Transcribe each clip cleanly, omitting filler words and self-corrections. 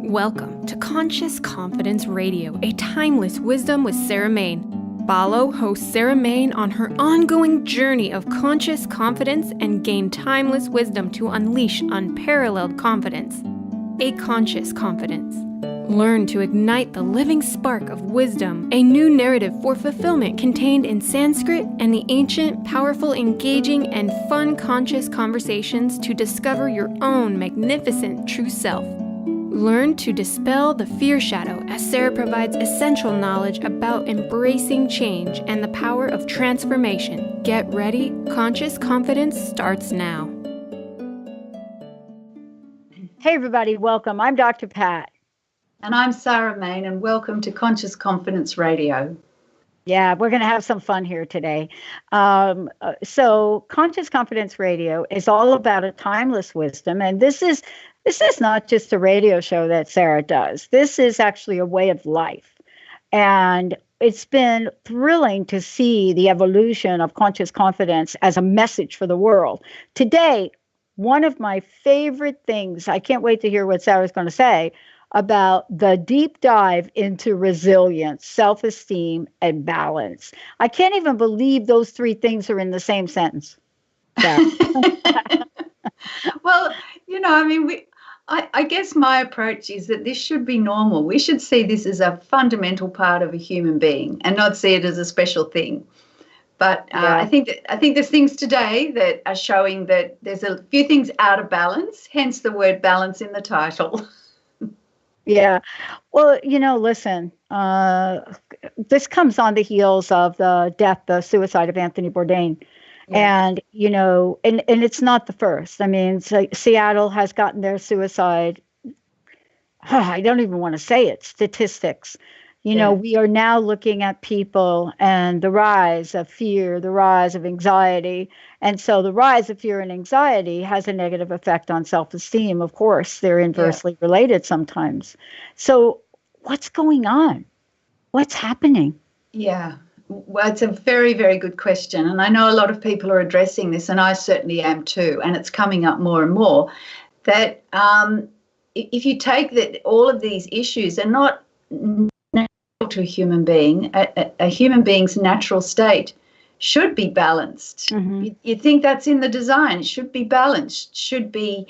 Welcome to Conscious Confidence Radio, a timeless wisdom with Sarah Main. Follow host Sarah Main on her ongoing journey of conscious confidence and gain timeless wisdom to unleash unparalleled confidence. A conscious confidence. Learn to ignite the living spark of wisdom, a new narrative for fulfillment contained in Sanskrit and the ancient, powerful, engaging, and fun conscious conversations to discover your own magnificent true self. Learn to dispel the fear shadow as Sarah provides essential knowledge about embracing change and the power of transformation. Get ready, Conscious Confidence starts now. Hey everybody, welcome. I'm Dr. Pat. And I'm Sarah Main, and welcome to Conscious Confidence Radio. Yeah, we're going to have some fun here today. So Conscious Confidence Radio is all about a timeless wisdom, and this is not just a radio show that Sarah does. This is actually a way of life. And it's been thrilling to see the evolution of conscious confidence as a message for the world. Today, one of my favorite things, I can't wait to hear what Sarah's going to say, about the deep dive into resilience, self-esteem, and balance. I can't even believe those three things are in the same sentence. Well, I guess my approach is that this should be normal. We should see this as a fundamental part of a human being and not see it as a special thing. But I think there's things today that are showing that there's a few things out of balance, hence the word balance in the title. Yeah. Well, listen, this comes on the heels of the suicide of Anthony Bourdain. Yeah. And, and it's not the first. I mean, Seattle has gotten their suicide. I don't even want to say it, statistics. We are now looking at people and the rise of fear, the rise of anxiety. And so the rise of fear and anxiety has a negative effect on self-esteem. Of course, they're inversely related sometimes. So what's going on? What's happening? Yeah, well, it's a very, very good question. And I know a lot of people are addressing this, and I certainly am too. And it's coming up more and more that if you take that all of these issues are not to a human being, a human being's natural state should be balanced. Mm-hmm. You think that's in the design. It should be balanced, should be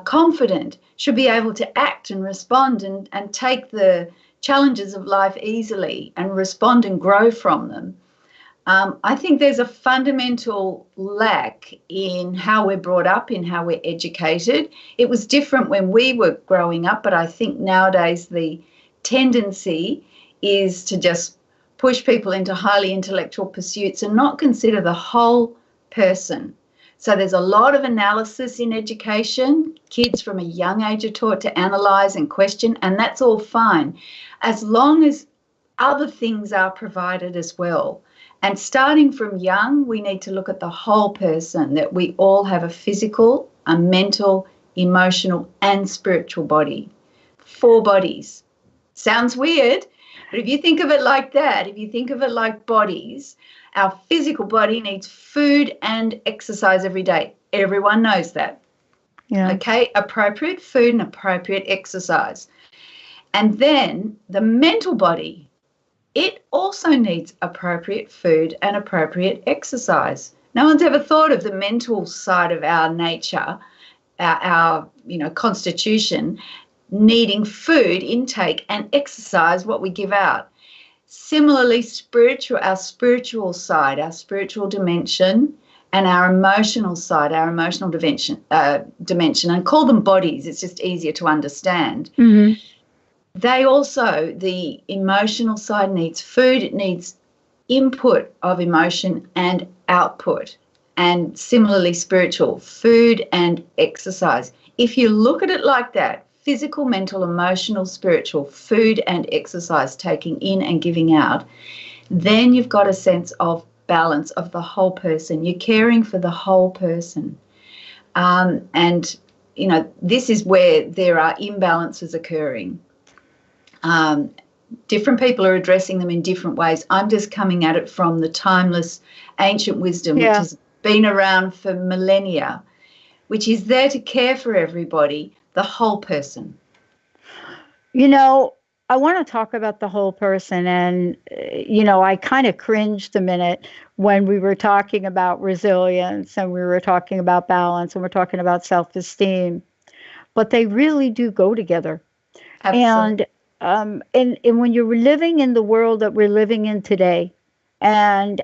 confident, should be able to act and respond and take the challenges of life easily and respond and grow from them. I think there's a fundamental lack in how we're brought up, in how we're educated. It was different when we were growing up, but I think nowadays the tendency is to just push people into highly intellectual pursuits and not consider the whole person. So there's a lot of analysis in education. Kids from a young age are taught to analyze and question, and that's all fine, as long as other things are provided as well. And starting from young, we need to look at the whole person, that we all have a physical, a mental, emotional, and spiritual body. 4 bodies. Sounds weird. But if you think of it like that, if you think of it like bodies, our physical body needs food and exercise every day. Everyone knows that. Yeah. Okay, appropriate food and appropriate exercise. And then the mental body, it also needs appropriate food and appropriate exercise. No one's ever thought of the mental side of our nature, our constitution, needing food intake and exercise, what we give out. Similarly, our spiritual side, our spiritual dimension, and our emotional side, our emotional dimension, and call them bodies, it's just easier to understand. Mm-hmm. They also, the emotional side needs food, it needs input of emotion and output. And similarly, spiritual, food and exercise. If you look at it like that, physical, mental, emotional, spiritual, food and exercise, taking in and giving out, then you've got a sense of balance of the whole person. You're caring for the whole person. This is where there are imbalances occurring. Different people are addressing them in different ways. I'm just coming at it from the timeless ancient wisdom, which has been around for millennia, which is there to care for everybody, the whole person. You know, I want to talk about the whole person. And, I kind of cringed a minute when we were talking about resilience and we were talking about balance and we're talking about self esteem, but they really do go together. Absolutely. And when you're living in the world that we're living in today, and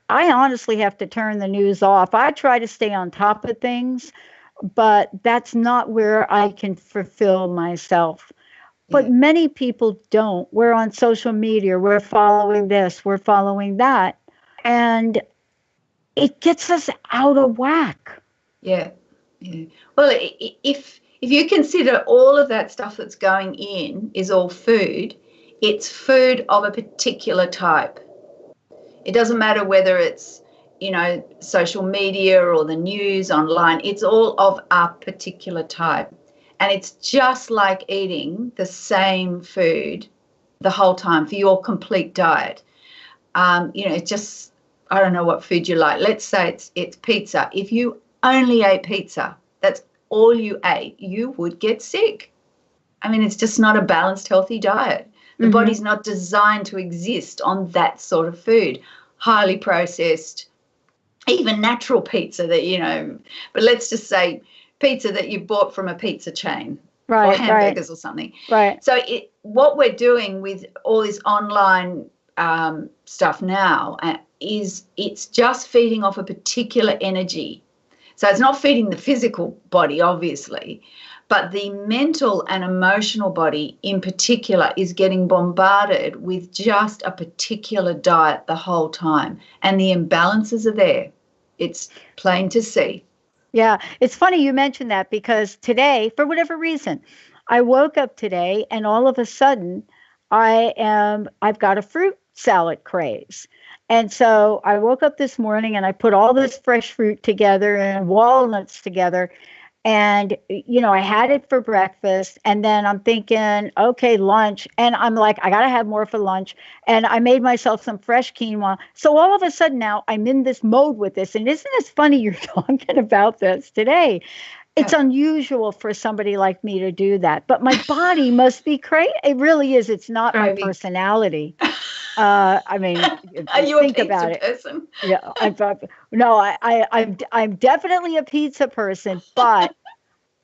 I honestly have to turn the news off. I try to stay on top of things, but that's not where I can fulfill myself. But Yeah. many people don't. We're on social media, we're following this, we're following that, and it gets us out of whack. Yeah. Yeah. Well, if you consider all of that stuff that's going in is all food, it's food of a particular type. It doesn't matter whether it's, social media or the news online, it's all of a particular type. And it's just like eating the same food the whole time for your complete diet. It's just, I don't know what food you like. Let's say it's pizza. If you only ate pizza, that's all you ate, you would get sick. I mean, it's just not a balanced, healthy diet. The Mm-hmm. body's not designed to exist on that sort of food. Highly processed, even natural pizza but let's just say pizza that you bought from a pizza chain or Right, right, hamburgers or something. right. So what we're doing with all this online stuff now is it's just feeding off a particular energy. So it's not feeding the physical body, obviously, but the mental and emotional body in particular is getting bombarded with just a particular diet the whole time. And the imbalances are there. It's plain to see. Yeah, it's funny you mentioned that because today, for whatever reason, I woke up today and all of a sudden I've got a fruit salad craze. And so I woke up this morning and I put all this fresh fruit together and walnuts together. And, I had it for breakfast. And then I'm thinking, okay, lunch. And I'm like, I got to have more for lunch. And I made myself some fresh quinoa. So all of a sudden now I'm in this mode with this. And isn't it funny you're talking about this today? It's Yeah. unusual for somebody like me to do that. But my body must be crazy. It really is. It's not my Craving. personality. I mean, Are you a think pizza about it. person? Yeah, no, I'm definitely a pizza person, but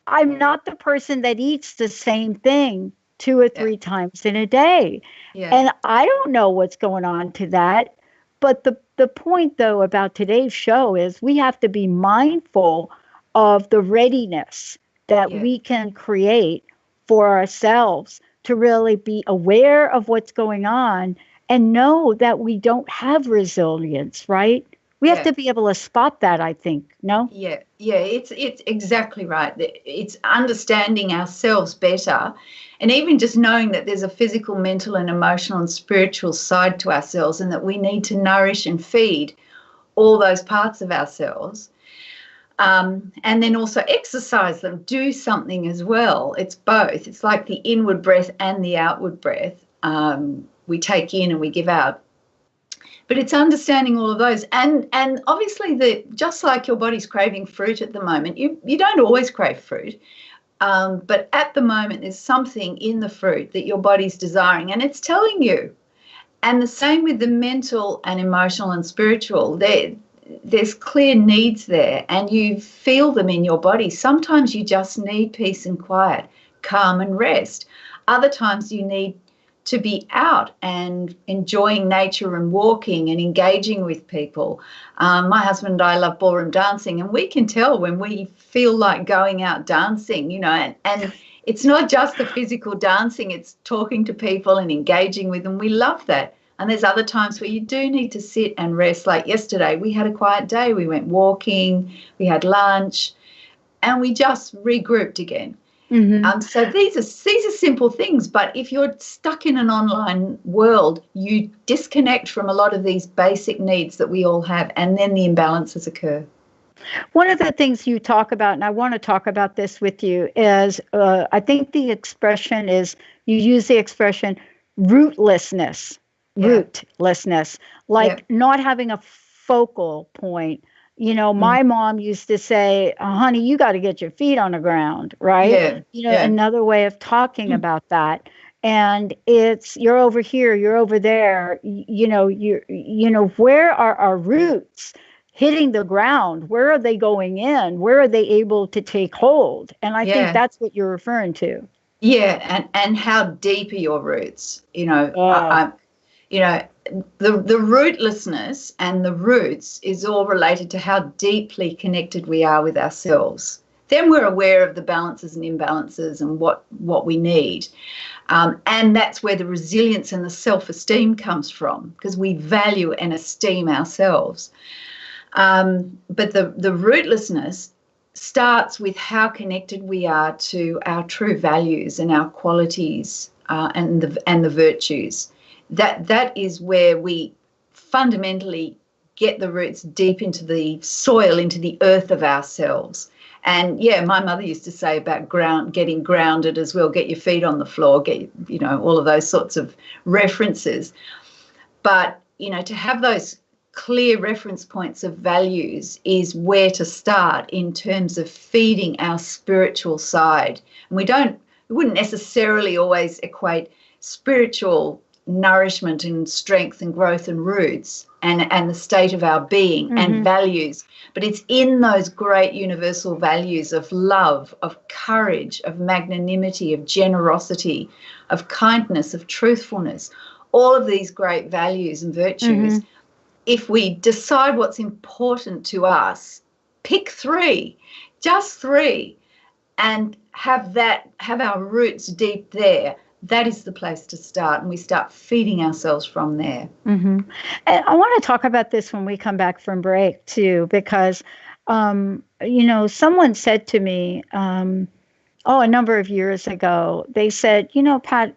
I'm not the person that eats the same thing two or Yeah. three times in a day. Yeah. And I don't know what's going on to that. But the point, though, about today's show is we have to be mindful of the readiness that Yeah. we can create for ourselves to really be aware of what's going on and know that we don't have resilience, right? We have Yeah. to be able to spot that, I think. No? Yeah, yeah, it's exactly right. It's understanding ourselves better, and even just knowing that there's a physical, mental, and emotional and spiritual side to ourselves, and that we need to nourish and feed all those parts of ourselves, and then also exercise them, do something as well. It's both. It's like the inward breath and the outward breath. We take in and we give out. But it's understanding all of those, and obviously just like your body's craving fruit at the moment, you don't always crave fruit, but at the moment there's something in the fruit that your body's desiring, and it's telling you. And the same with the mental and emotional and spiritual. There's clear needs there, and you feel them in your body. Sometimes you just need peace and quiet, calm and rest. Other times you need to be out and enjoying nature and walking and engaging with people. My husband and I love ballroom dancing, and we can tell when we feel like going out dancing, and it's not just the physical dancing, it's talking to people and engaging with them. We love that. And there's other times where you do need to sit and rest. Like yesterday, we had a quiet day. We went walking, we had lunch, and we just regrouped again. Mm-hmm. So these are simple things, but if you're stuck in an online world, you disconnect from a lot of these basic needs that we all have, and then the imbalances occur. One of the things you talk about, and I want to talk about this with you, is I think the expression is you use the expression rootlessness, Yeah. rootlessness, Yeah. like not having a focal point, My mom used to say, honey, you got to get your feet on the ground, right? Yeah. Yeah. Another way of talking about that. And it's, you're over here, you're over there, where are our roots hitting the ground? Where are they going in? Where are they able to take hold? And I think Yeah. that's what you're referring to. Yeah. And how deep are your roots? Oh. The rootlessness and the roots is all related to how deeply connected we are with ourselves. Then we're aware of the balances and imbalances and what we need. And that's where the resilience and the self-esteem comes from, because we value and esteem ourselves. But the rootlessness starts with how connected we are to our true values and our qualities and the virtues. That is where we fundamentally get the roots deep into the soil, into the earth of ourselves. And yeah, my mother used to say about getting grounded as well, get your feet on the floor, get, all of those sorts of references. But, to have those clear reference points of values is where to start in terms of feeding our spiritual side. And we wouldn't necessarily always equate spiritual nourishment and strength and growth and roots and the state of our being and values, but it's in those great universal values of love, of courage, of magnanimity, of generosity, of kindness, of truthfulness, all of these great values and virtues. If we decide what's important to us, pick just three, and have our roots deep there. That is the place to start, and we start feeding ourselves from there. And I want to talk about this when we come back from break too, because, someone said to me, a number of years ago, they said, Pat,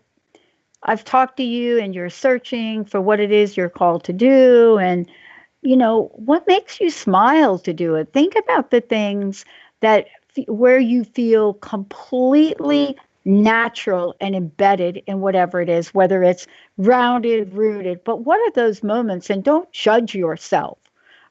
I've talked to you and you're searching for what it is you're called to do. And, what makes you smile to do it? Think about the things where you feel completely natural and embedded in whatever it is, whether it's grounded, rooted. But what are those moments? And don't judge yourself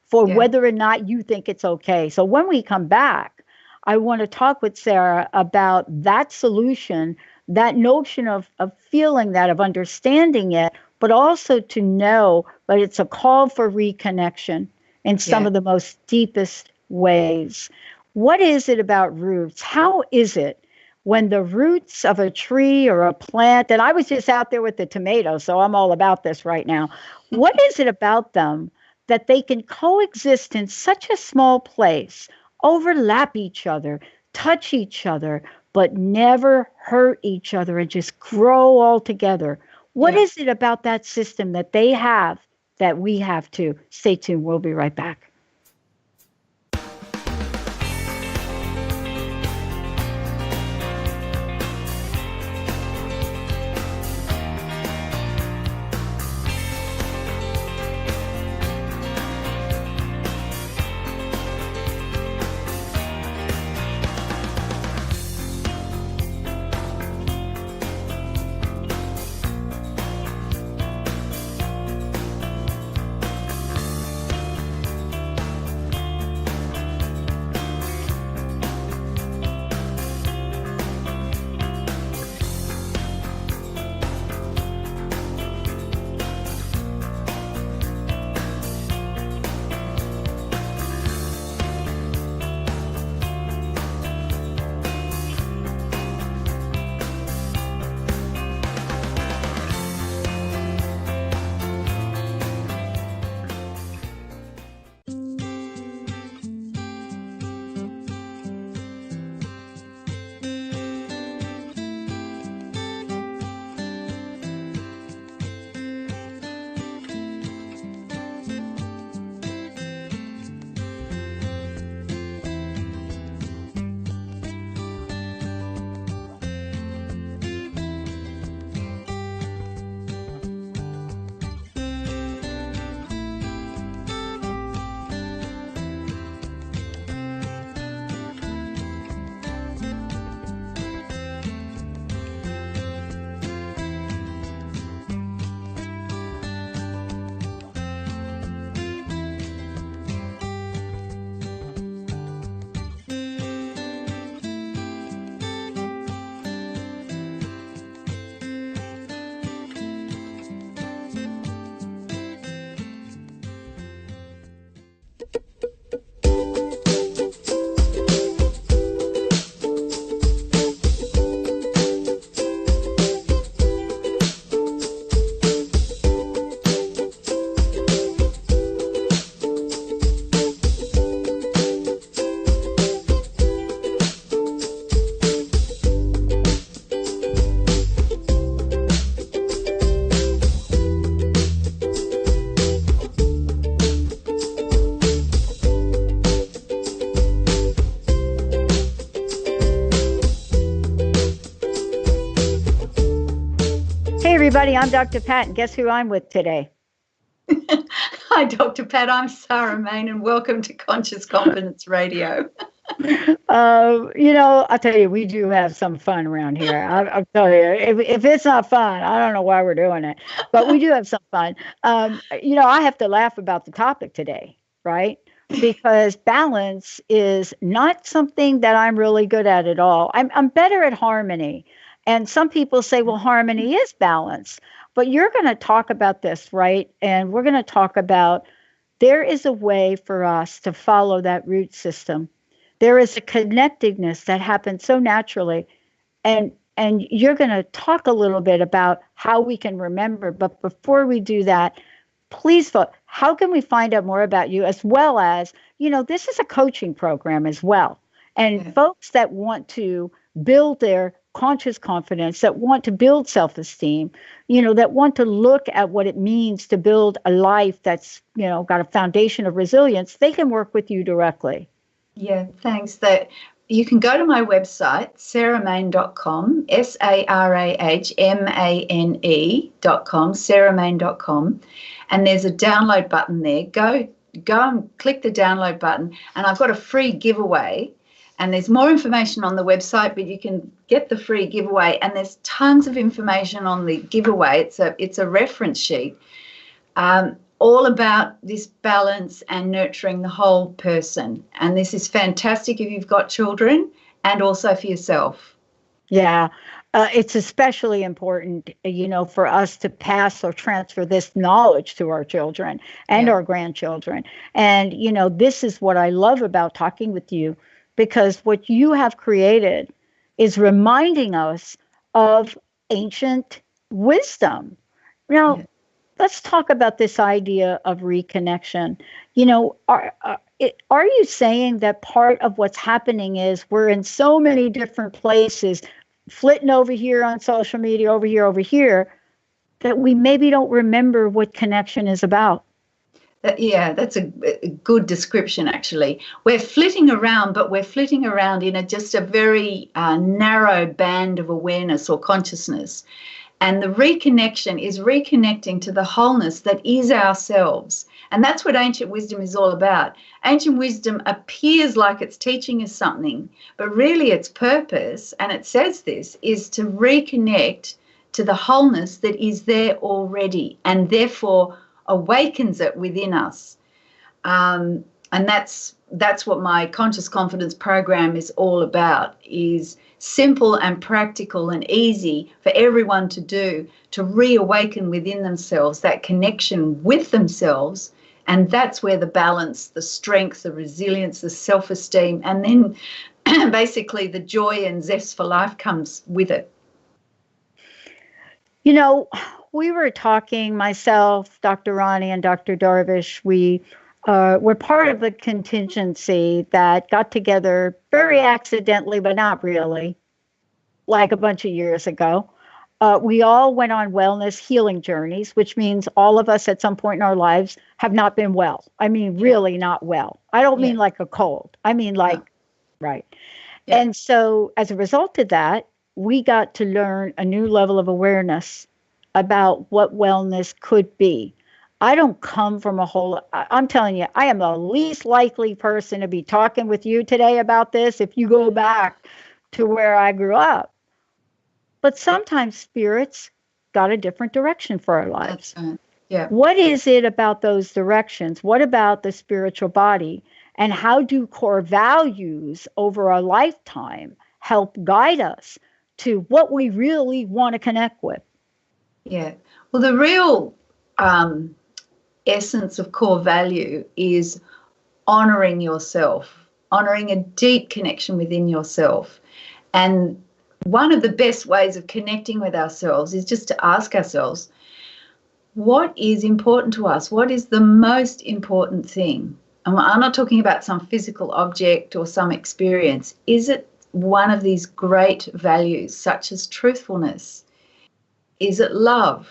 for whether or not you think it's okay. So when we come back, I want to talk with Sarah about that solution, that notion of feeling that, of understanding it, but also to know that it's a call for reconnection in some of the most deepest ways. What is it about roots? How is it when the roots of a tree or a plant, and I was just out there with the tomatoes, so I'm all about this right now. What is it about them that they can coexist in such a small place, overlap each other, touch each other, but never hurt each other and just grow all together? What is it about that system that they have that we have too? Stay tuned. We'll be right back. everybody. I'm Dr. Pat, and guess who I'm with today? Hi, Dr. Pat. I'm Sarah Main, and welcome to Conscious Confidence Radio. I'll tell you, we do have some fun around here. I'll tell you, if it's not fun, I don't know why we're doing it, but we do have some fun. I have to laugh about the topic today, right? Because balance is not something that I'm really good at all. I'm better at harmony. And some people say, well, harmony is balance. But you're going to talk about this, right? And we're going to talk about there is a way for us to follow that root system. There is a connectedness that happens so naturally. And you're going to talk a little bit about how we can remember. But before we do that, please vote. How can we find out more about you, as well as, this is a coaching program as well. And folks that want to build their conscious confidence, that want to build self-esteem, that want to look at what it means to build a life that's, got a foundation of resilience, they can work with you directly. Yeah, thanks. That you can go to my website, sarahmain.com, sarahmane.com, sarahmain.com, and there's a download button there. Go and click the download button, and I've got a free giveaway. And there's more information on the website, but you can get the free giveaway. And there's tons of information on the giveaway. It's a reference sheet, all about this balance and nurturing the whole person. And this is fantastic if you've got children, and also for yourself. Yeah, it's especially important, for us to pass or transfer this knowledge to our children and our grandchildren. And, this is what I love about talking with you, because what you have created is reminding us of ancient wisdom. Now, let's talk about this idea of reconnection. Are you saying that part of what's happening is we're in so many different places, flitting over here on social media, over here, that we maybe don't remember what connection is about? Yeah, that's a good description, actually. We're flitting around, but we're flitting around in just a very narrow band of awareness or consciousness. And the reconnection is reconnecting to the wholeness that is ourselves. And that's what ancient wisdom is all about. Ancient wisdom appears like it's teaching us something, but really its purpose, and it says this, is to reconnect to the wholeness that is there already, and therefore awakens it within us. And that's what my Conscious Confidence program is all about, is simple and practical and easy for everyone to do, to reawaken within themselves that connection with themselves. And that's where the balance, the strength, the resilience, the self-esteem, and then basically the joy and zest for life comes with it. We were talking, myself, Dr. Ronnie, and Dr. Darvish, we were part of a contingency that got together very accidentally, but not really, like a bunch of years ago. We all went on wellness healing journeys, which means all of us at some point in our lives have not been well. I mean, really not well. I don't mean like a cold. I mean right. Yeah. And so as a result of that, we got to learn a new level of awareness about what wellness could be. I don't come from I'm telling you, I am the least likely person to be talking with you today about this if you go back to where I grew up. But sometimes spirits got a different direction for our lives. Yeah. What is it about those directions? What about the spiritual body? And how do core values over a lifetime help guide us to what we really want to connect with? Yeah. Well, the real essence of core value is honoring yourself, honoring a deep connection within yourself. And one of the best ways of connecting with ourselves is just to ask ourselves, what is important to us? What is the most important thing? And I'm not talking about some physical object or some experience. Is it one of these great values, such as truthfulness? Is it love?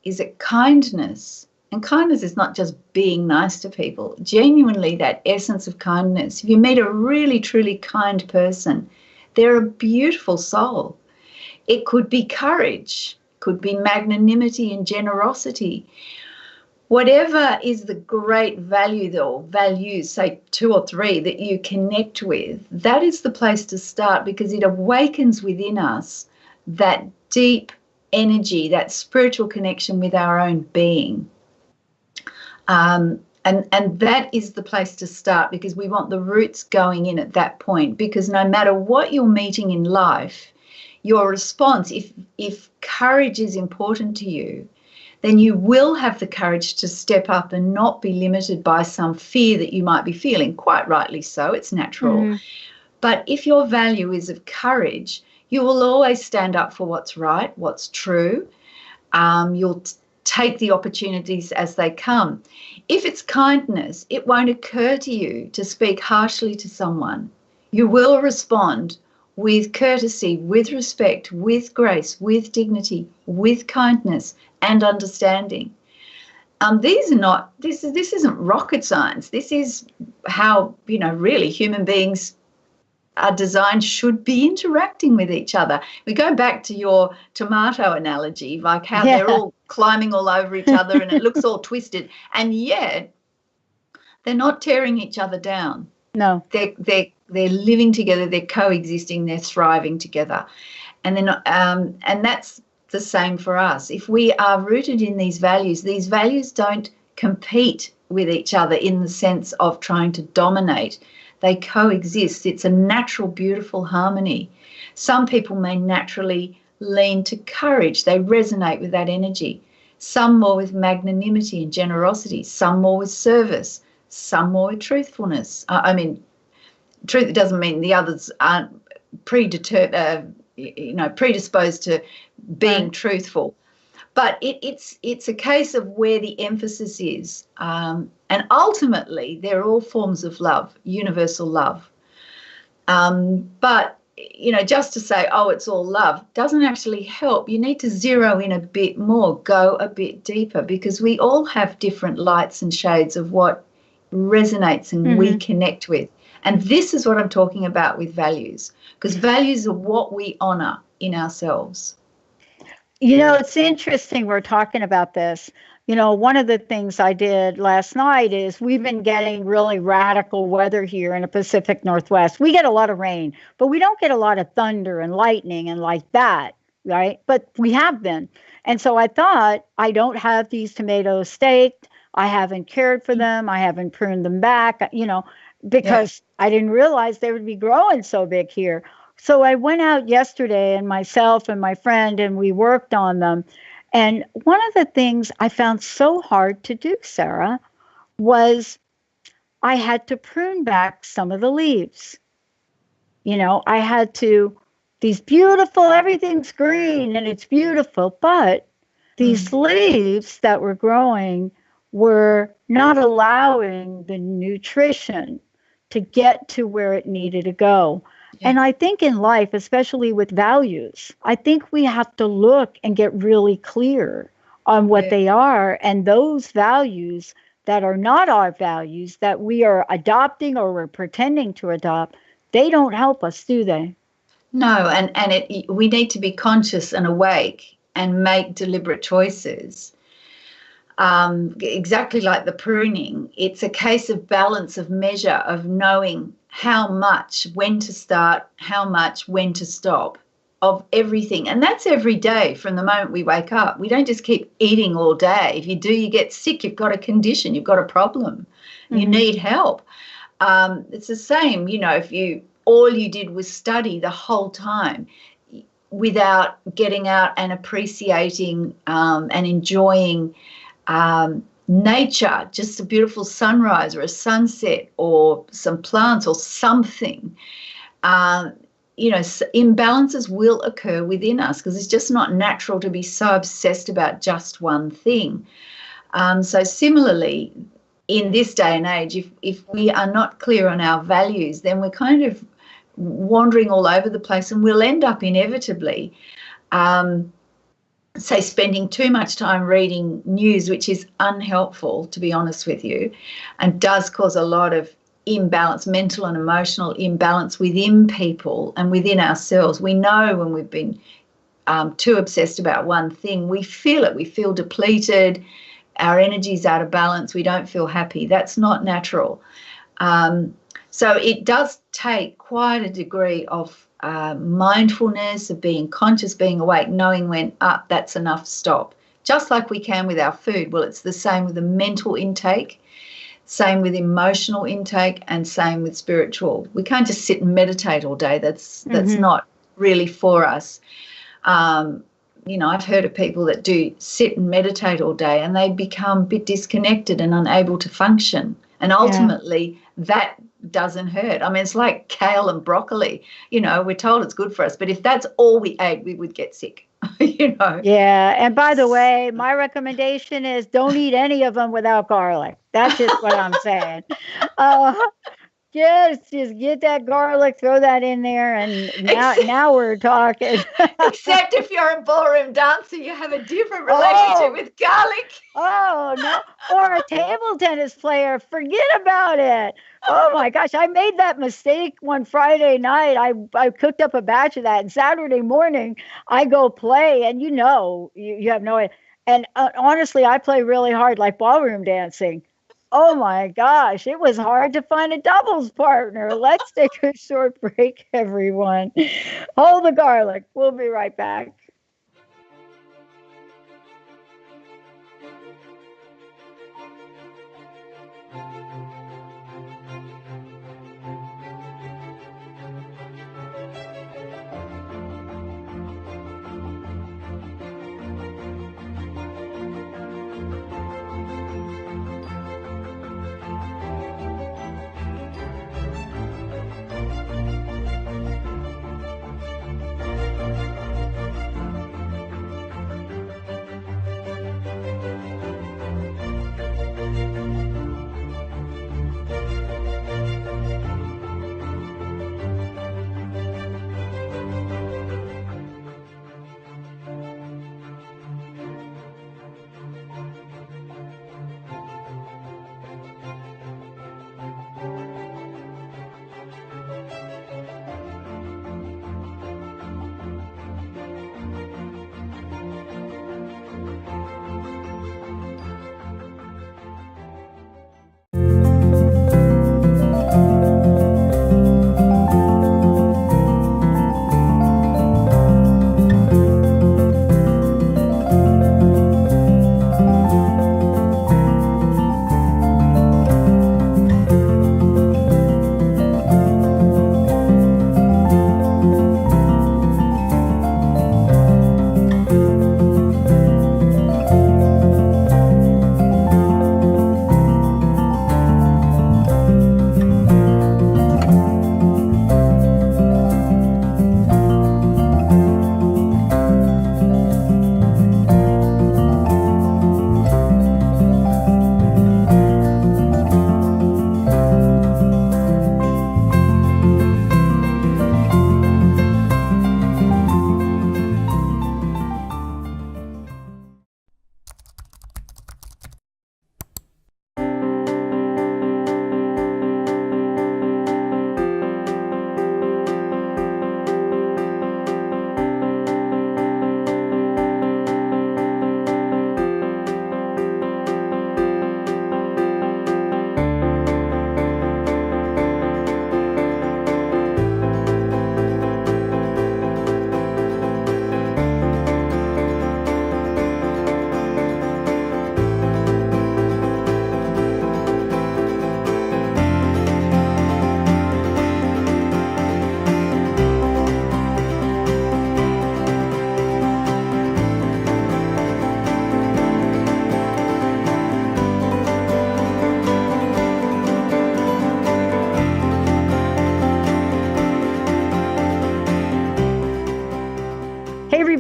Is it kindness? And kindness is not just being nice to people. Genuinely, that essence of kindness. If you meet a really, truly kind person, they're a beautiful soul. It could be courage. could be magnanimity and generosity. Whatever is the great value or values, say 2 or 3, that you connect with, that is the place to start, because it awakens within us that deep energy, that spiritual connection with our own being. And that is the place to start, because we want the roots going in at that point, because no matter what you're meeting in life, your response, if courage is important to you, then you will have the courage to step up and not be limited by some fear that you might be feeling. Quite rightly so, it's natural. Mm-hmm. But if your value is of courage, you will always stand up for what's right, what's true. You'll take the opportunities as they come. If it's kindness, it won't occur to you to speak harshly to someone. You will respond with courtesy, with respect, with grace, with dignity, with kindness and understanding. This isn't rocket science. This is how, really human beings are designed, should be interacting with each other. We go back to your tomato analogy, like how they're all climbing all over each other and it looks all twisted, and yet they're not tearing each other down. No, they're living together, they're coexisting, they're thriving together, and they're not. And that's the same for us. If we are rooted in these values don't compete with each other in the sense of trying to dominate. They coexist. It's a natural, beautiful harmony. Some people may naturally lean to courage. They resonate with that energy. Some more with magnanimity and generosity. Some more with service. Some more with truthfulness. Truth doesn't mean the others aren't predisposed to being truthful. But it's a case of where the emphasis is. And ultimately, they're all forms of love, universal love. But, just to say, it's all love, doesn't actually help. You need to zero in a bit more, go a bit deeper, because we all have different lights and shades of what resonates and we connect with. And this is what I'm talking about with values, because values are what we honor in ourselves. It's interesting we're talking about this. One of the things I did last night is we've been getting really radical weather here in the Pacific Northwest. We get a lot of rain, but we don't get a lot of thunder and lightning and like that, right? But we have been. And so I thought, I don't have these tomatoes staked. I haven't cared for them. I haven't pruned them back, because I didn't realize they would be growing so big here. So I went out yesterday, and myself and my friend, and we worked on them. And one of the things I found so hard to do, Sarah, was I had to prune back some of the leaves. I had to, these beautiful, everything's green and it's beautiful, but these leaves that were growing were not allowing the nutrition to get to where it needed to go. And I think in life, especially with values, I think we have to look and get really clear on what they are. And those values that are not our values, that we are adopting or we're pretending to adopt, they don't help us, do they? No, and we need to be conscious and awake and make deliberate choices. Exactly like the pruning, it's a case of balance, of measure, of knowing how much, when to start, how much, when to stop, of everything. And that's every day from the moment we wake up. We don't just keep eating all day. If you do, you get sick, you've got a condition, you've got a problem, you need help. It's the same, if all you did was study the whole time without getting out and appreciating and enjoying nature, just a beautiful sunrise or a sunset or some plants or something, imbalances will occur within us, because it's just not natural to be so obsessed about just one thing. So similarly, in this day and age, if we are not clear on our values, then we're kind of wandering all over the place, and we'll end up inevitably spending too much time reading news, which is unhelpful, to be honest with you, and does cause a lot of imbalance, mental and emotional imbalance within people and within ourselves. We know when we've been too obsessed about one thing, we feel it. We feel depleted. Our energy's out of balance. We don't feel happy. That's not natural. So it does take quite a degree of mindfulness, of being conscious, being awake, knowing when, that's enough, stop. Just like we can with our food. Well, it's the same with the mental intake, same with emotional intake, and same with spiritual. We can't just sit and meditate all day. That's not really for us. I've heard of people that do sit and meditate all day and they become a bit disconnected and unable to function. And ultimately, that doesn't hurt. I mean, it's like kale and broccoli. We're told it's good for us, but if that's all we ate, we would get sick. Yeah. And by the way, my recommendation is don't eat any of them without garlic. That's just what I'm saying. Just get that garlic, throw that in there, and now we're talking. Except if you're a ballroom dancer, you have a different relationship with garlic. Oh, no. Or a table tennis player. Forget about it. Oh, my gosh. I made that mistake one Friday night. I cooked up a batch of that. And Saturday morning, I go play, and you have no idea. And honestly, I play really hard, like ballroom dancing. Oh my gosh, it was hard to find a doubles partner. Let's take a short break, everyone. Hold the garlic. We'll be right back.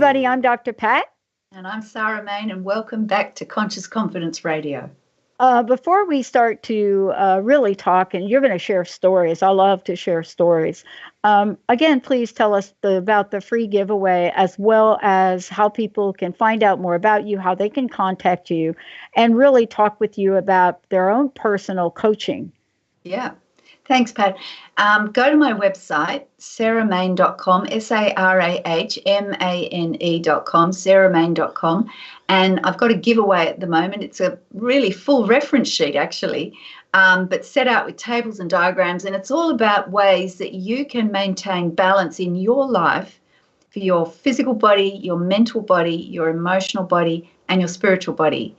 everybody. I'm Dr. Pat. And I'm Sarah Main, and welcome back to Conscious Confidence Radio. Before we start to really talk, and you're going to share stories, I love to share stories. Again, please tell us about the free giveaway, as well as how people can find out more about you, how they can contact you, and really talk with you about their own personal coaching. Yeah. Thanks, Pat. Go to my website, sarahmane.com, sarahmane.com, sarahmane.com. And I've got a giveaway at the moment. It's a really full reference sheet, actually, but set out with tables and diagrams. And it's all about ways that you can maintain balance in your life for your physical body, your mental body, your emotional body, and your spiritual body.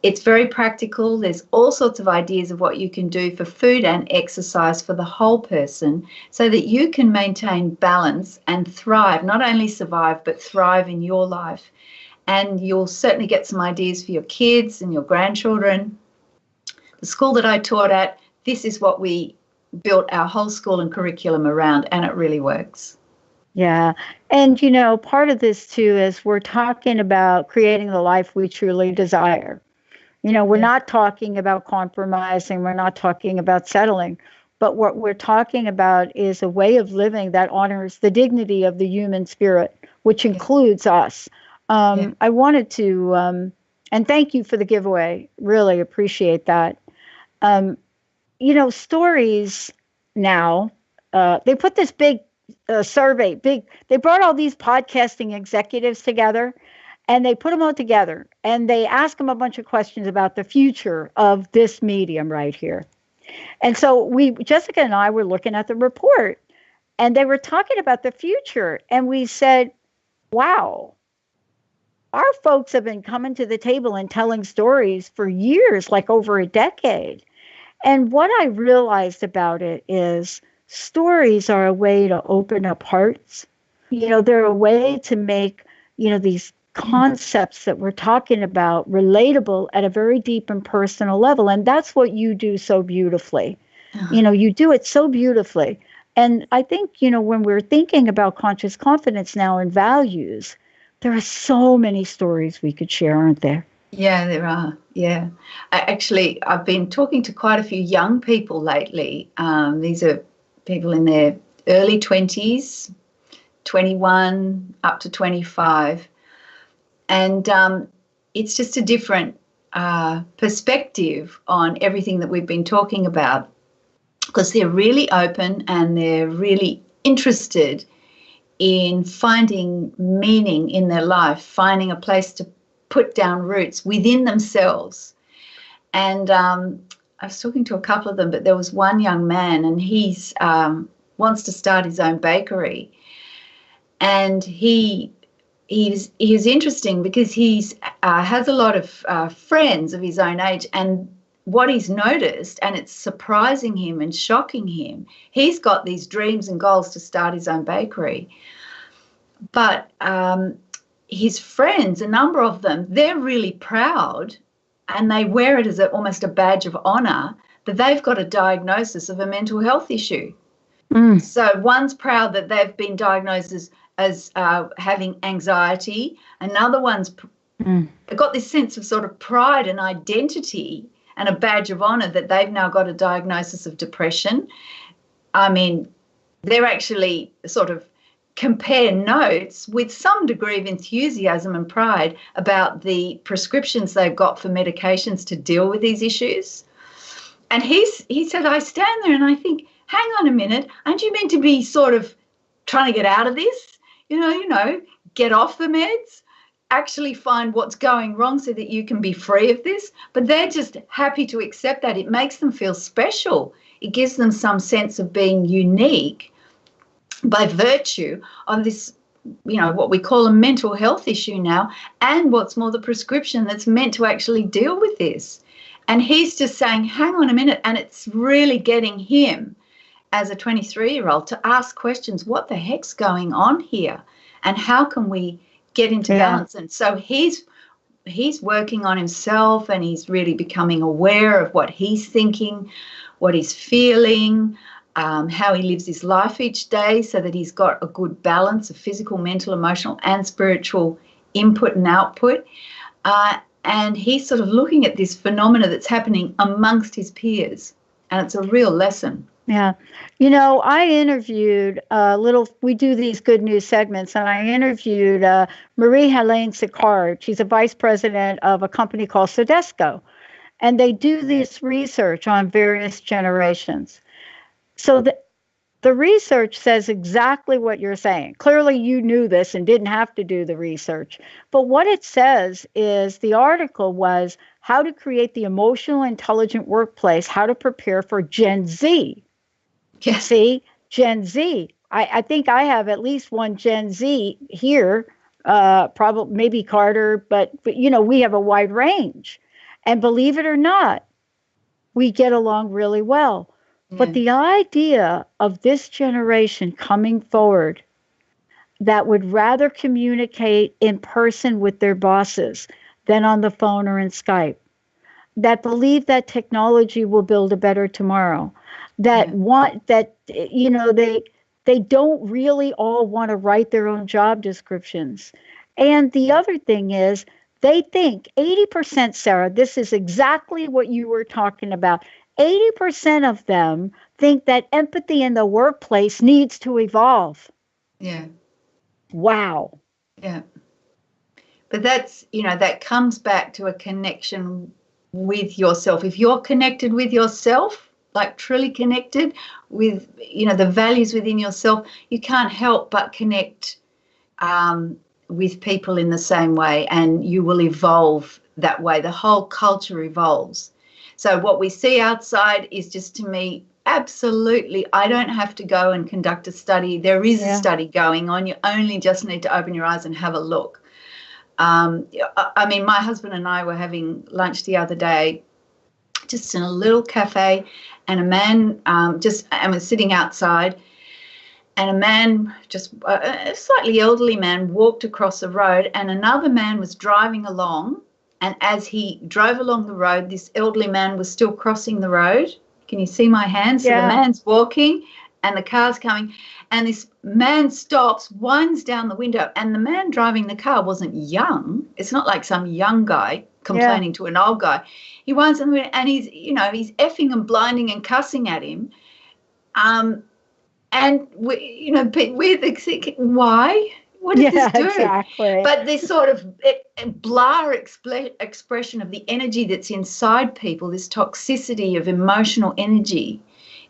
It's very practical. There's all sorts of ideas of what you can do for food and exercise for the whole person so that you can maintain balance and thrive, not only survive, but thrive in your life. And you'll certainly get some ideas for your kids and your grandchildren. The school that I taught at, this is what we built our whole school and curriculum around, and it really works. Yeah. And, part of this too is we're talking about creating the life we truly desire. We're not talking about compromising. We're not talking about settling. But what we're talking about is a way of living that honors the dignity of the human spirit, which includes us. I wanted to, and thank you for the giveaway. Really appreciate that. Stories now, they put this big survey, they brought all these podcasting executives together. And they put them all together and they ask them a bunch of questions about the future of this medium right here. And so Jessica and I were looking at the report and they were talking about the future. And we said, wow, our folks have been coming to the table and telling stories for years, like over a decade. And what I realized about it is stories are a way to open up hearts. They're a way to make, these concepts that we're talking about relatable at a very deep and personal level. And that's what you do so beautifully. You do it so beautifully. And I think, when we're thinking about conscious confidence now and values, there are so many stories we could share, aren't there? Yeah, there are. Yeah. I've been talking to quite a few young people lately. These are people in their early 20s, 21 up to 25. And it's just a different perspective on everything that we've been talking about because they're really open and they're really interested in finding meaning in their life, finding a place to put down roots within themselves. And I was talking to a couple of them, but there was one young man and he's wants to start his own bakery. And he's interesting because he's has a lot of friends of his own age, and what he's noticed, and it's surprising him and shocking him, he's got these dreams and goals to start his own bakery. But his friends, a number of them, they're really proud and they wear it as almost a badge of honor that they've got a diagnosis of a mental health issue. So one's proud that they've been diagnosed as having anxiety. Another one's got this sense of sort of pride and identity and a badge of honor that they've now got a diagnosis of depression. I mean, they're actually sort of compare notes with some degree of enthusiasm and pride about the prescriptions they've got for medications to deal with these issues. And he said, I stand there and I think, hang on a minute, aren't you meant to be sort of trying to get out of this? Get off the meds, actually find what's going wrong so that you can be free of this. But they're just happy to accept that. It makes them feel special. It gives them some sense of being unique by virtue of this, what we call a mental health issue now, and what's more, the prescription that's meant to actually deal with this. And he's just saying, hang on a minute, and it's really getting him as a 23-year-old to ask questions, what the heck's going on here? And how can we get into balance? And so he's working on himself and he's really becoming aware of what he's thinking, what he's feeling, how he lives his life each day so that he's got a good balance of physical, mental, emotional and spiritual input and output. And he's sort of looking at this phenomena that's happening amongst his peers. And it's a real lesson. Yeah. I interviewed we do these good news segments, and I interviewed Marie-Helene Sicard. She's a vice president of a company called Sodesco, and they do this research on various generations. So the research says exactly what you're saying. Clearly, you knew this and didn't have to do the research. But what it says is the article was how to create the emotional intelligent workplace, how to prepare for Gen Z. Yeah. See, Gen Z. I think I have at least one Gen Z here, probably maybe Carter, but we have a wide range. And believe it or not, we get along really well. But the idea of this generation coming forward that would rather communicate in person with their bosses than on the phone or in Skype, that believe that technology will build a better tomorrow, that want that they don't really all want to write their own job descriptions. And the other thing is they think 80%, Sarah, this is exactly what you were talking about. 80% of them think that empathy in the workplace needs to evolve. Yeah. Wow. Yeah. But that's, that comes back to a connection with yourself. If you're connected with yourself, like truly connected with, the values within yourself, you can't help but connect with people in the same way, and you will evolve that way. The whole culture evolves. So what we see outside is just, to me, absolutely, I don't have to go and conduct a study. There is a study going on. You only just need to open your eyes and have a look. I mean, my husband and I were having lunch the other day, just in a little cafe, and a man and was sitting outside, and a man, just a slightly elderly man, walked across the road, and another man was driving along. And as he drove along the road, this elderly man was still crossing the road. Can you see my hands? Yeah. So the man's walking and the car's coming, and this man stops, winds down the window, and the man driving the car wasn't young. It's not like some young guy complaining to an old guy. He winds down the window, and he's effing and blinding and cussing at him. And we're thinking, why? What does this do? Exactly. But this sort of blah expression of the energy that's inside people, this toxicity of emotional energy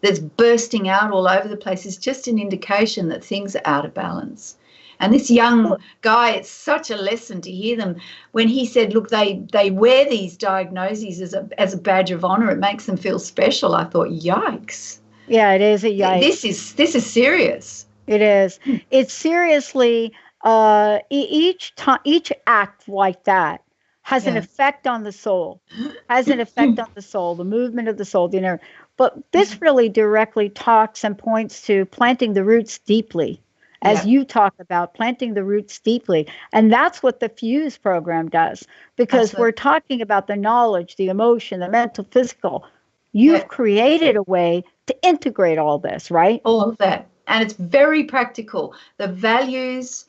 that's bursting out all over the place, is just an indication that things are out of balance. And this young guy, it's such a lesson to hear them when he said, look, they wear these diagnoses as a badge of honor. It makes them feel special. I thought, yikes. Yeah, it is a yikes. This is serious. It is. It's seriously, each act like that has an effect on the soul, the movement of the soul, But this really directly talks and points to planting the roots deeply, as you talk about planting the roots deeply. And that's what the F.U.S.E program does, because we're talking about the knowledge, the emotion, the mental, physical. You've created a way to integrate all this, right? All of that. And it's very practical. The values,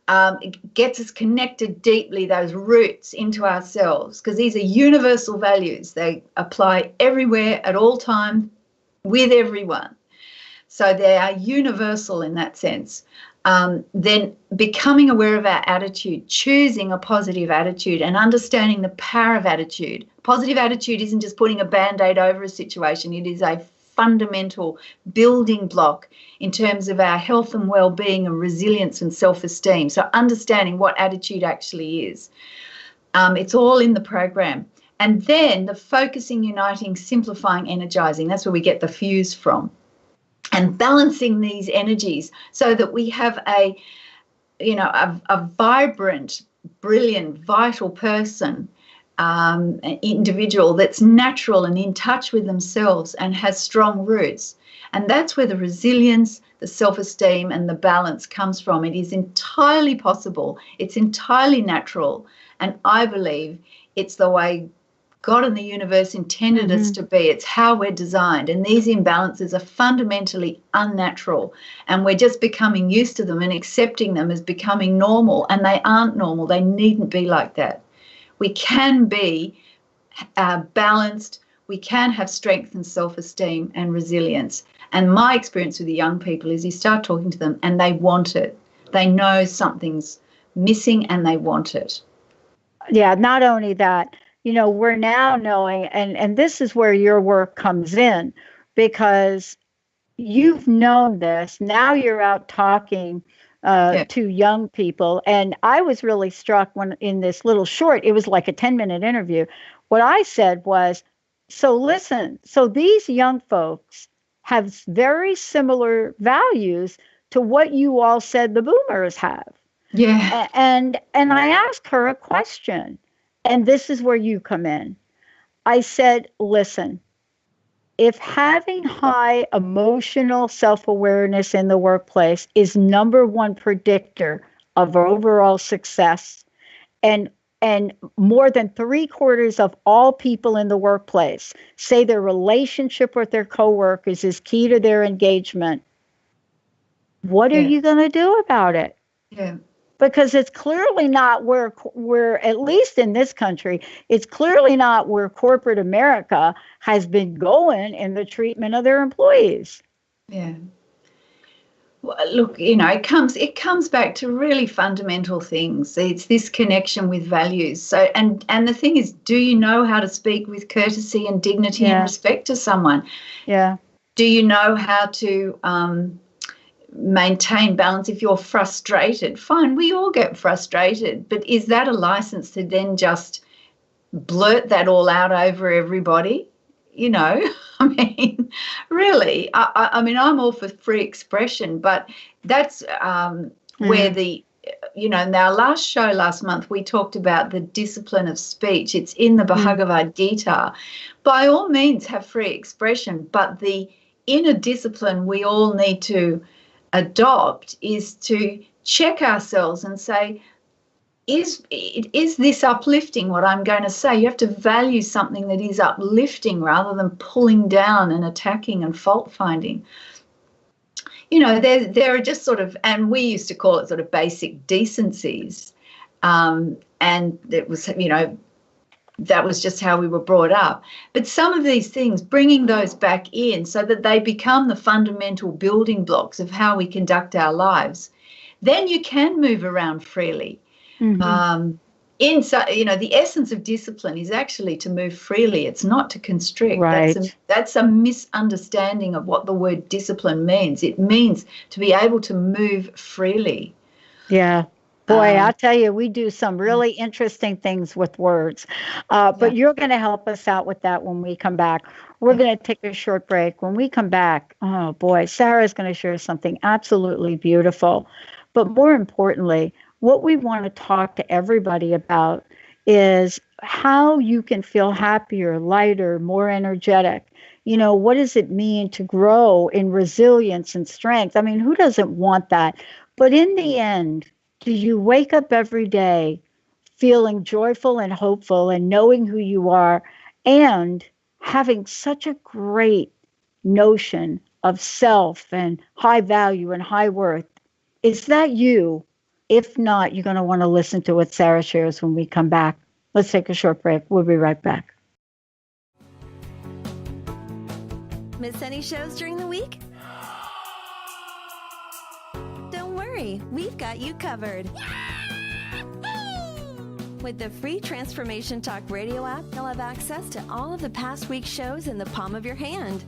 it gets us connected deeply, those roots into ourselves, because these are universal values. They apply everywhere at all time with everyone. So they are universal in that sense. Then becoming aware of our attitude, choosing a positive attitude and understanding the power of attitude. Positive attitude isn't just putting a Band-Aid over a situation. It is a fundamental building block in terms of our health and well-being and resilience and self-esteem. So understanding what attitude actually is. It's all in the program. And then the focusing, uniting, simplifying, energizing. That's where we get the F.U.S.E from. And balancing these energies so that we have a vibrant, brilliant, vital person, an individual that's natural and in touch with themselves and has strong roots. And that's where the resilience, the self-esteem and the balance comes from. It is entirely possible. It's entirely natural. And I believe it's the way God and the universe intended us to be. It's how we're designed. And these imbalances are fundamentally unnatural. And we're just becoming used to them and accepting them as becoming normal. And they aren't normal. They needn't be like that. We can be balanced. We can have strength and self-esteem and resilience. And my experience with the young people is you start talking to them and they want it. They know something's missing and they want it. Yeah, not only that, we're now knowing, and this is where your work comes in, because you've known this. Now you're out talking Yeah. to young people. And I was really struck when in this little short, it was like a 10-minute interview. What I said was, so listen, so these young folks have very similar values to what you all said the boomers have. Yeah. And I asked her a question, and this is where you come in. I said, listen, if having high emotional self-awareness in the workplace is number one predictor of overall success, and more than 3/4 of all people in the workplace say their relationship with their coworkers is key to their engagement, what are Yeah. you going to do about it? Yeah. Because it's clearly not where, at least in this country, it's clearly not where corporate America has been going in the treatment of their employees. Yeah. Well, look, it comes back to really fundamental things. It's this connection with values. So, and the thing is, do you know how to speak with courtesy and dignity and respect to someone? Yeah. Do you know how to maintain balance if you're frustrated? Fine, we all get frustrated, but is that a license to then just blurt that all out over everybody? I mean, really, I mean, I'm all for free expression, but that's where in our last show last month, we talked about the discipline of speech. It's in the Bhagavad Gita. By all means, have free expression, but the inner discipline we all need to adopt is to check ourselves and say, is this uplifting what I'm going to say? You have to value something that is uplifting rather than pulling down and attacking and fault finding. There are just sort of, and we used to call it sort of basic decencies. And it was, that was just how we were brought up. But some of these things, bringing those back in so that they become the fundamental building blocks of how we conduct our lives, then you can move around freely. The essence of discipline is actually to move freely. It's not to constrict. Right. That's a misunderstanding of what the word discipline means. It means to be able to move freely. Yeah. Boy, I'll tell you, we do some really interesting things with words. But you're going to help us out with that when we come back. We're going to take a short break. When we come back, oh boy, Sarah's going to share something absolutely beautiful. But more importantly, what we want to talk to everybody about is how you can feel happier, lighter, more energetic. What does it mean to grow in resilience and strength? I mean, who doesn't want that? But in the end, do you wake up every day feeling joyful and hopeful and knowing who you are and having such a great notion of self and high value and high worth? Is that you? If not, you're going to want to listen to what Sarah shares when we come back. Let's take a short break. We'll be right back. Miss any shows during the week? Don't worry, we've got you covered. With the free Transformation Talk Radio app, you'll have access to all of the past week's shows in the palm of your hand.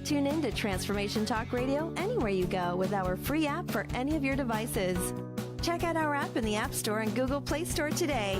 Tune in to Transformation Talk Radio anywhere you go with our free app for any of your devices. Check out our app in the App Store and Google Play Store today.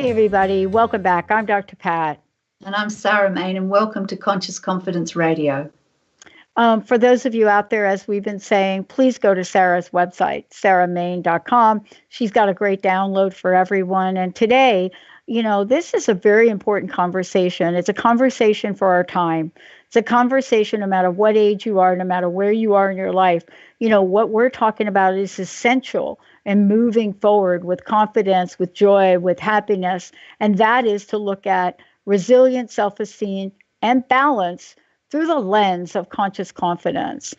Hey, everybody. Welcome back. I'm Dr. Pat. And I'm Sarah Main, and welcome to Conscious Confidence Radio. For those of you out there, as we've been saying, please go to Sarah's website, sarahmain.com. She's got a great download for everyone. And today, this is a very important conversation. It's a conversation for our time. It's a conversation no matter what age you are, no matter where you are in your life. What we're talking about is essential in moving forward with confidence, with joy, with happiness. And that is to look at resilience, self-esteem, and balance through the lens of conscious confidence.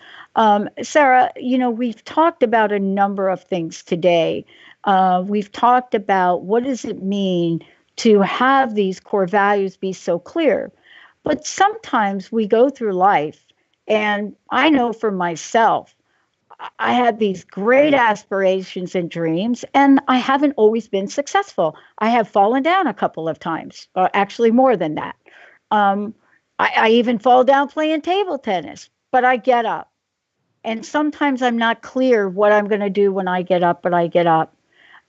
Sarah, we've talked about a number of things today. We've talked about what does it mean to have these core values be so clear. But sometimes we go through life, and I know for myself, I had these great aspirations and dreams, and I haven't always been successful. I have fallen down a couple of times, or actually more than that. I even fall down playing table tennis, but I get up. And sometimes I'm not clear what I'm going to do when I get up, but I get up.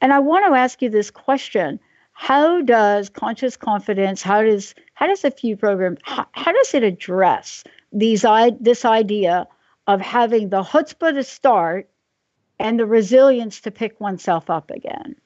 And I want to ask you this question. How does conscious confidence, how does the FU program, how does it address this idea of having the chutzpah to start and the resilience to pick oneself up again?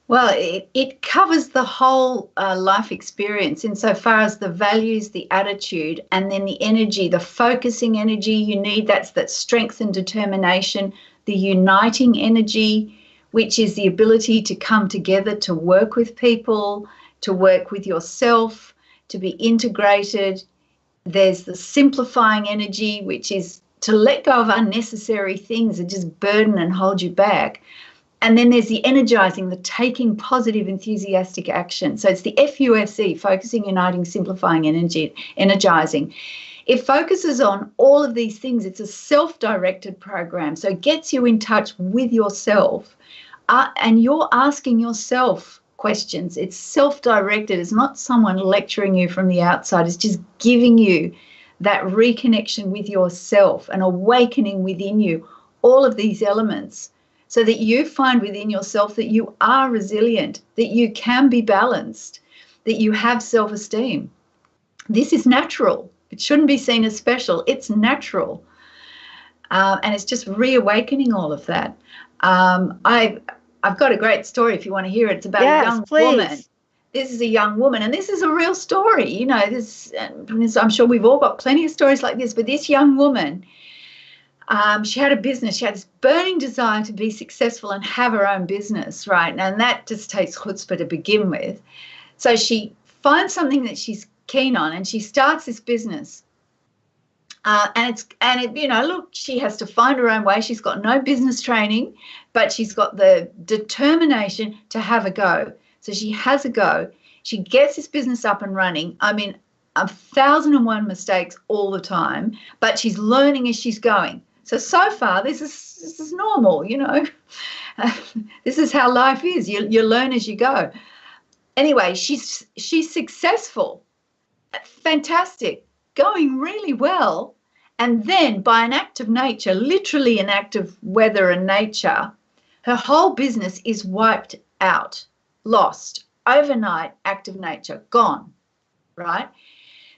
Well, it covers the whole life experience insofar as the values, the attitude, and then the energy, the focusing energy you need. That's that strength and determination, the uniting energy, which is the ability to come together, to work with people, to work with yourself, to be integrated. There's the simplifying energy, which is to let go of unnecessary things that just burden and hold you back. And then there's the energizing, the taking positive, enthusiastic action. So it's the F.U.S.E, focusing, uniting, simplifying, energizing. It focuses on all of these things. It's a self-directed program. So it gets you in touch with yourself. And you're asking yourself questions. It's self-directed. It's not someone lecturing you from the outside. It's just giving you that reconnection with yourself and awakening within you all of these elements, so that you find within yourself that you are resilient, that you can be balanced, that you have self-esteem. This is natural. It shouldn't be seen as special. It's natural. And it's just reawakening all of that. I've got a great story if you want to hear it. It's about a young woman. This is a young woman, and this is a real story. I'm sure we've all got plenty of stories like this, but this young woman, she had a business. She had this burning desire to be successful and have her own business, right? And that just takes chutzpah to begin with. So she finds something that she's keen on, and she starts this business. Look, she has to find her own way. She's got no business training, but she's got the determination to have a go. So she has a go. She gets this business up and running. 1,001 mistakes all the time, but she's learning as she's going. So far, this is normal, This is how life is. You learn as you go. Anyway, she's successful. Fantastic. Going really well. And then by an act of nature, literally an act of weather and nature, her whole business is wiped out, lost, overnight, act of nature, gone, right?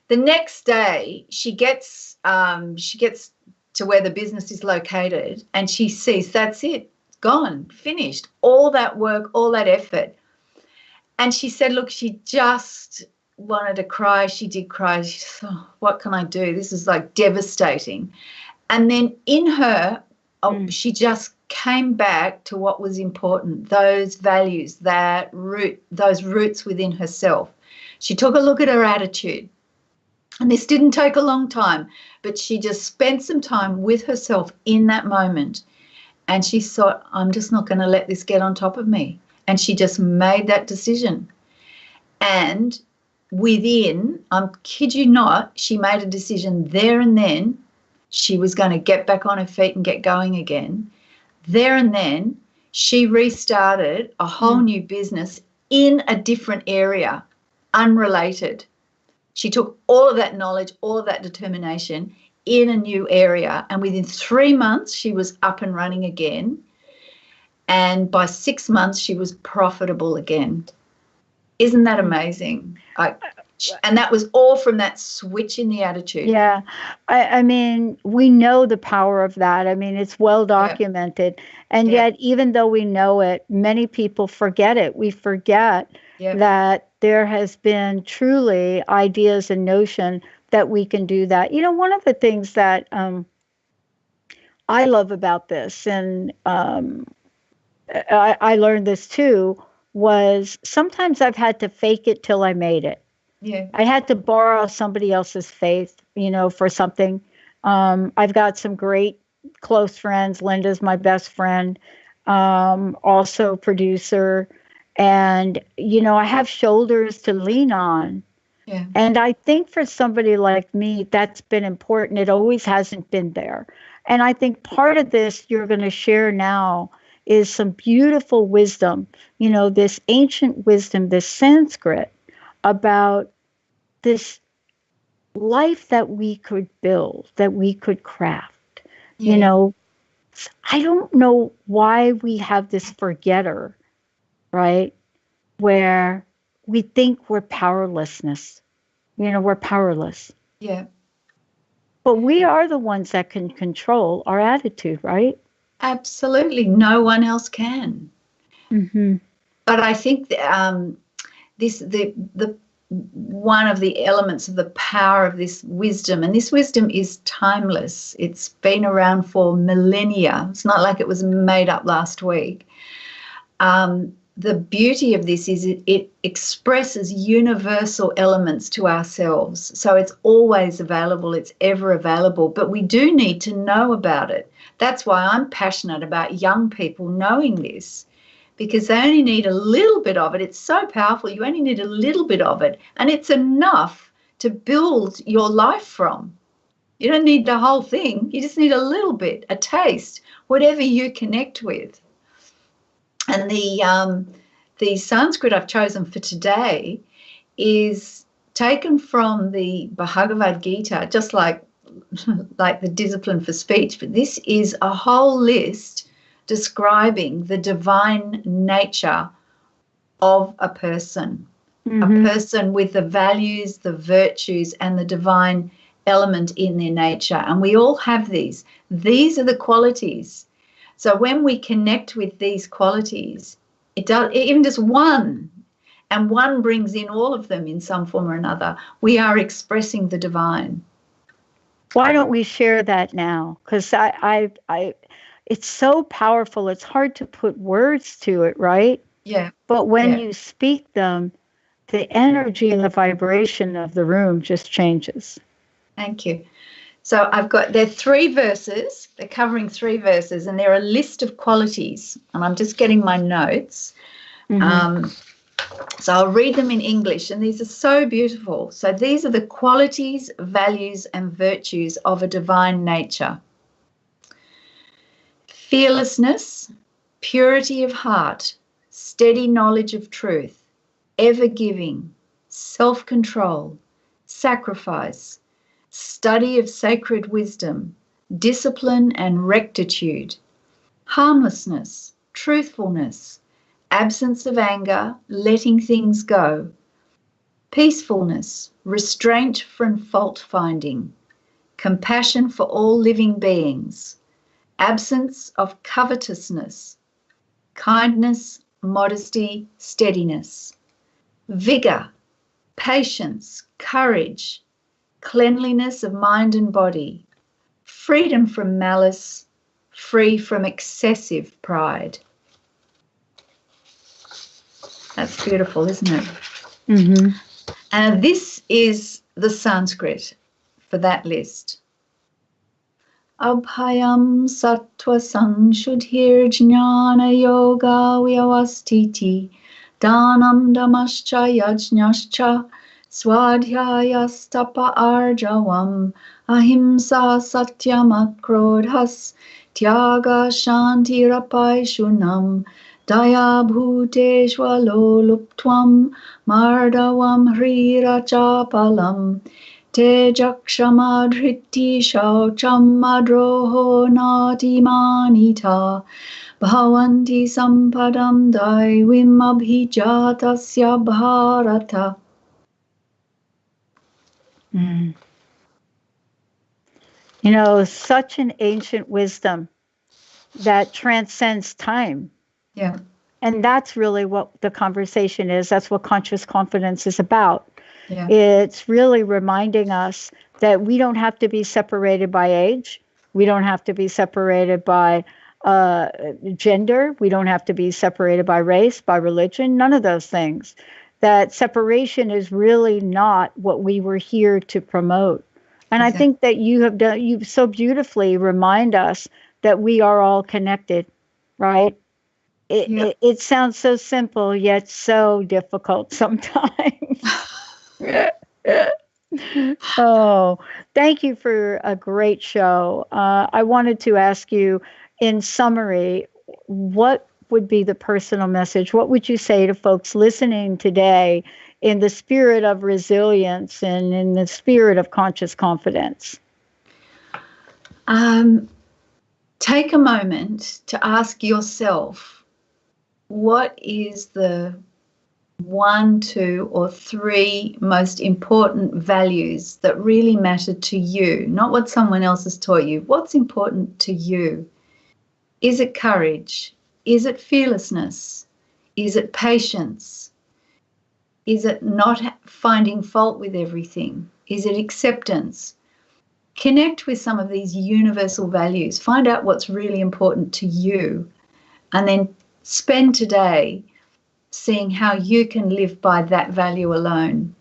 The next day, she gets to where the business is located, and she sees that's it, gone, finished, all that work, all that effort. And she said, look, she just wanted to cry. She did cry. She said, what can I do? This is like devastating. And then in her, she just came back to what was important, those values, those roots within herself. She took a look at her attitude. And this didn't take a long time, but she just spent some time with herself in that moment. And she thought, I'm just not going to let this get on top of me. And she just made that decision. And within, kid you not, she made a decision there and then. She was going to get back on her feet and get going again. There and then, she restarted a whole new business in a different area, unrelated. She took all of that knowledge, all of that determination in a new area, and within 3 months, she was up and running again. And by 6 months, she was profitable again. Isn't that amazing? And that was all from that switch in the attitude. Yeah. I mean, we know the power of that. I mean, it's well documented. And yet, even though we know it, many people forget it. We forget that there has been truly ideas and notion that we can do that. You know, one of the things that I love about this, and I learned this too, was sometimes I've had to fake it till I made it. Yeah. I had to borrow somebody else's faith, you know, for something. I've got some great close friends. Linda's my best friend, also producer. And, you know, I have shoulders to lean on. Yeah. And I think for somebody like me, that's been important. It always hasn't been there. And I think part of this you're going to share now is some beautiful wisdom, you know, this ancient wisdom, this Sanskrit about this life that we could build, that we could craft. You know, I don't know why we have this forgetter, right? Where we think we're powerlessness. You know, we're powerless. Yeah. But we are the ones that can control our attitude, right? Absolutely. No one else can. Mm-hmm. But I think the one of the elements of the power of this wisdom, and this wisdom is timeless. It's been around for millennia. It's not like it was made up last week. The beauty of this is it expresses universal elements to ourselves. So it's always available. It's ever available. But we do need to know about it. That's why I'm passionate about young people knowing this, because they only need a little bit of it. It's so powerful. You only need a little bit of it, and it's enough to build your life from. You don't need the whole thing. You just need a little bit, a taste, whatever you connect with. And the Sanskrit I've chosen for today is taken from the Bhagavad Gita, just like the discipline for speech, but this is a whole list describing the divine nature of a person, a person with the values, the virtues, and the divine element in their nature. And we all have these. These are the qualities. So when we connect with these qualities, it does, even just one, and one brings in all of them in some form or another, we are expressing the divine. Why don't we share that now? Because it's so powerful. It's hard to put words to it, right? Yeah. But when you speak them, the energy and the vibration of the room just changes. Thank you. So they're 3 verses. They're covering 3 verses, and they're a list of qualities. And I'm just getting my notes. So I'll read them in English, and these are so beautiful. So these are the qualities, values, and virtues of a divine nature. Fearlessness, purity of heart, steady knowledge of truth, ever-giving, self-control, sacrifice, study of sacred wisdom, discipline and rectitude, harmlessness, truthfulness, absence of anger, letting things go, peacefulness, restraint from fault-finding, compassion for all living beings, absence of covetousness, kindness, modesty, steadiness, vigor, patience, courage, cleanliness of mind and body, freedom from malice, free from excessive pride. That's beautiful, isn't it? And this is the Sanskrit for that list. Abhayam sattva sanshudhir jnana yoga vyavastiti danam damascha yajnascha swadhyayastapa arjavam ahimsa satyam akrodhas tyaga shantirapaishunam daya bhuteshvalo luptvam mardavam hrirachapalam Te jakshamadhriti shauchamadroho natimanita bhavanti sampadam daivim abhijatasya bharata. Mm. Such an ancient wisdom that transcends time. Yeah. And that's really what the conversation is. That's what conscious confidence is about. Yeah. It's really reminding us that we don't have to be separated by age. We don't have to be separated by gender. We don't have to be separated by race, by religion, none of those things. That separation is really not what we were here to promote. And I think that you so beautifully remind us that we are all connected, right? It sounds so simple, yet so difficult sometimes. Oh, thank you for a great show. I wanted to ask you, in summary, what would be the personal message? What would you say to folks listening today in the spirit of resilience and in the spirit of conscious confidence? Take a moment to ask yourself, what is the 1, 2, or 3 most important values that really matter to you, not what someone else has taught you. What's important to you? Is it courage? Is it fearlessness? Is it patience? Is it not finding fault with everything? Is it acceptance? Connect with some of these universal values. Find out what's really important to you, and then spend today seeing how you can live by that value alone.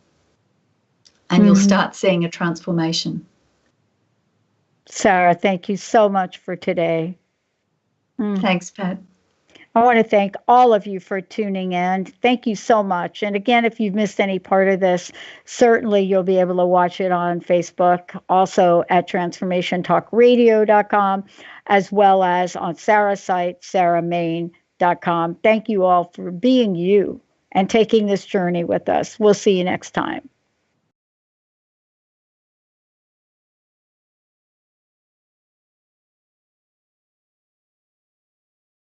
And you'll start seeing a transformation. Sarah, thank you so much for today. Thanks, Pat. I want to thank all of you for tuning in. Thank you so much. And again, if you've missed any part of this, certainly you'll be able to watch it on Facebook, also at transformationtalkradio.com, as well as on Sarah's site, sarahmain.com. Thank you all for being you and taking this journey with us. We'll see you next time.